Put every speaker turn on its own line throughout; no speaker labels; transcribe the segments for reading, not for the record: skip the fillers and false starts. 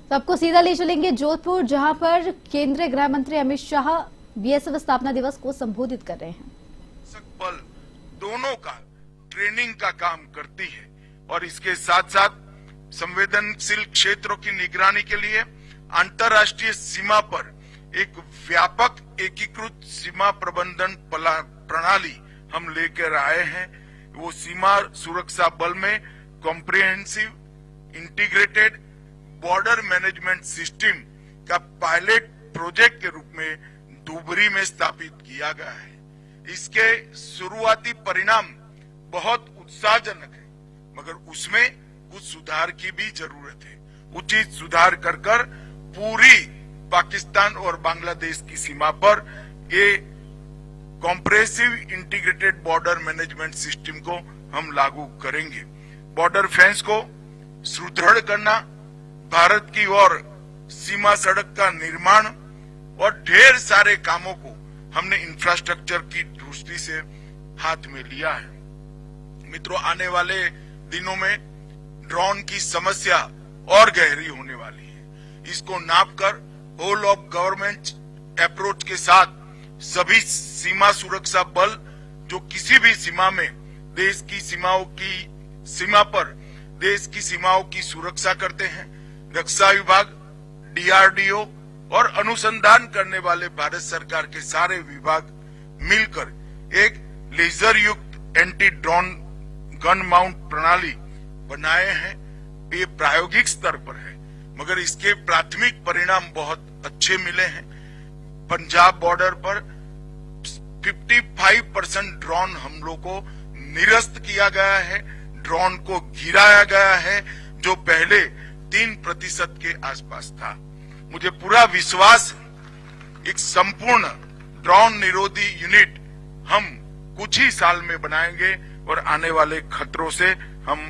तो आपको सीधा ले चलेंगे जोधपुर, जहां पर केंद्रीय गृह मंत्री अमित शाह बीएसएफ स्थापना दिवस को संबोधित कर रहे हैं।
बल दोनों का ट्रेनिंग का काम करती है और इसके साथ साथ संवेदनशील क्षेत्रों की निगरानी के लिए अंतर्राष्ट्रीय सीमा पर एक व्यापक एकीकृत सीमा प्रबंधन प्रणाली हम लेकर आए हैं। वो सीमा सुरक्षा बल में comprehensive integrated border management system का पायलट प्रोजेक्ट के रूप में धुबरी में स्थापित किया गया है। इसके शुरुआती परिणाम बहुत उत्साहजनक है, मगर उसमें कुछ सुधार की भी जरूरत है। उचित सुधार कर पूरी पाकिस्तान और बांग्लादेश की सीमा पर ये compressive integrated border management system को हम लागू करेंगे। बॉर्डर फेंस को सुदृढ़ करना, भारत की ओर सीमा सड़क का निर्माण और ढेर सारे कामों को हमने इंफ्रास्ट्रक्चर की दृष्टि से हाथ में लिया है। मित्रों, आने वाले दिनों में ड्रोन की समस्या और गहरी होने वाली है। इसको नापकर होल ऑफ गवर्नमेंट अप्रोच के साथ सभी सीमा सुरक्षा बल जो किसी भी सीमा में देश की सीमा पर देश की सीमाओं की सुरक्षा करते हैं, रक्षा विभाग, डीआरडीओ और अनुसंधान करने वाले भारत सरकार के सारे विभाग मिलकर एक लेजर युक्त एंटी ड्रोन गन माउंट प्रणाली बनाए हैं। ये प्रायोगिक स्तर पर है, मगर इसके प्राथमिक परिणाम बहुत अच्छे मिले हैं। पंजाब बॉर्डर पर 55% ड्रोन हम लोग को निरस्त किया गया है, ड्रोन को गिराया गया है, जो पहले 3% के आसपास था। मुझे पूरा विश्वास है एक संपूर्ण ड्रोन निरोधी यूनिट हम कुछ ही साल में बनाएंगे और आने वाले खतरों से हम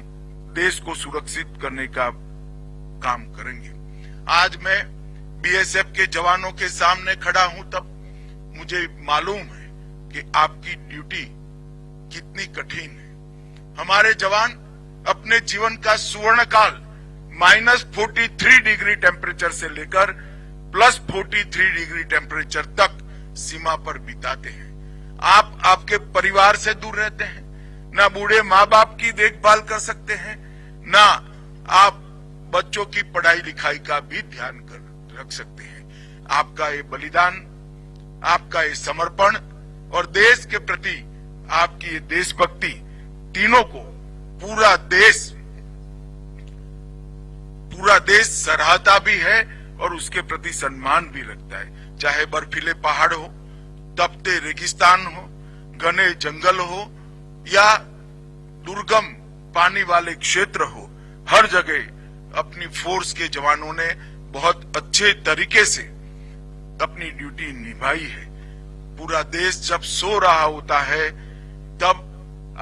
देश को सुरक्षित करने का काम करेंगे। आज मैं बीएसएफ के जवानों के सामने खड़ा हूं, तब मुझे मालूम है कि आपकी ड्यूटी कितनी कठिन है। हमारे जवान अपने जीवन का स्वर्ण काल -43 डिग्री टेम्परेचर से लेकर +43 डिग्री टेम्परेचर तक सीमा पर बिताते हैं। आप आपके परिवार से दूर रहते हैं, ना बूढ़े माँ बाप की देखभाल कर सकते हैं, ना आप बच्चों की पढ़ाई लिखाई का भी ध्यान रख सकते हैं। आपका ये बलिदान, आपका ये समर्पण और देश के प्रति आपकी ये देशभक्ति, तीनों को पूरा देश सराहता भी है और उसके प्रति सम्मान भी रखता है। चाहे बर्फीले पहाड़ हो, तपते रेगिस्तान हो, घने जंगल हो या दुर्गम पानी वाले क्षेत्र हो, हर जगह अपनी फोर्स के जवानों ने बहुत अच्छे तरीके से अपनी ड्यूटी निभाई है। पूरा देश जब सो रहा होता है, तब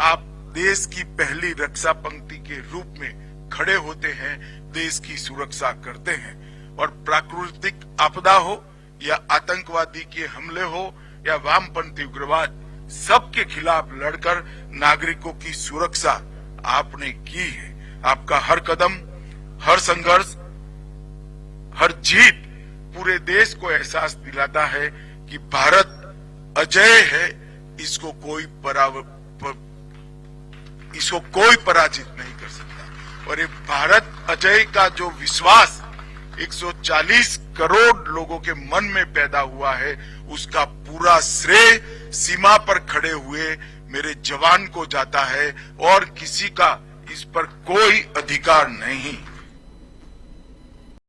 आप देश की पहली रक्षा पंक्ति के रूप में खड़े होते हैं, देश की सुरक्षा करते हैं। और प्राकृतिक आपदा हो या आतंकवादी के हमले हो या वामपंथी उग्रवाद, सबके खिलाफ लड़कर नागरिकों की सुरक्षा आपने की है। आपका हर कदम, हर संघर्ष, हर जीत पूरे देश को एहसास दिलाता है कि भारत अजय है, इसको कोई पराजित नहीं कर सकता। और ये भारत अजय का जो विश्वास 140 करोड़ लोगों के मन में पैदा हुआ है, उसका पूरा श्रेय सीमा पर खड़े हुए मेरे जवान को जाता है और किसी का इस पर कोई अधिकार नहीं।